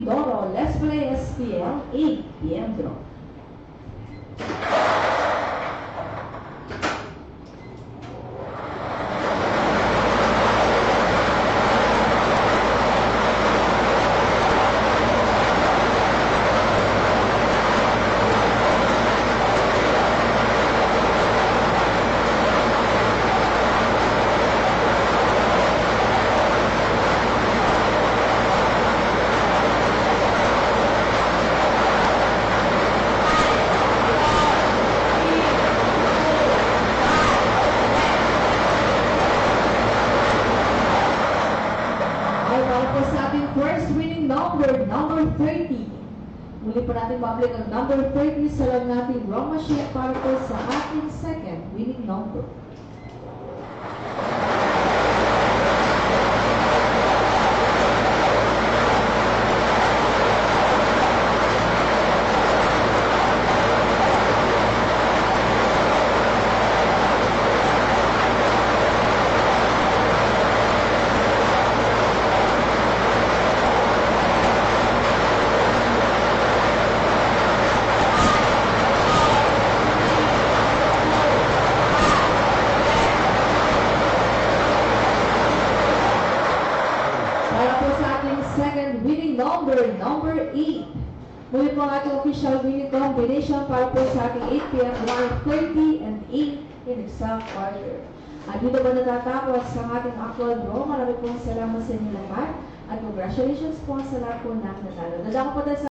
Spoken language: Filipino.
Doro, let's play SPL 8 p.m. draw. First winning number 30. Muli po natin mabalik ang number 30 sa lang natin wrong machine para po sa ating second winning number. Second winning number 8. Muli po ang ating official winning combination para po sa ating 8 p.m. 1:30 and 8 in exact order. At dito ba natatapos sa ating actual draw? Marami pong salamat sa inyo lahat at congratulations po sa lahat po ng nanalo. Dadako po tayo sa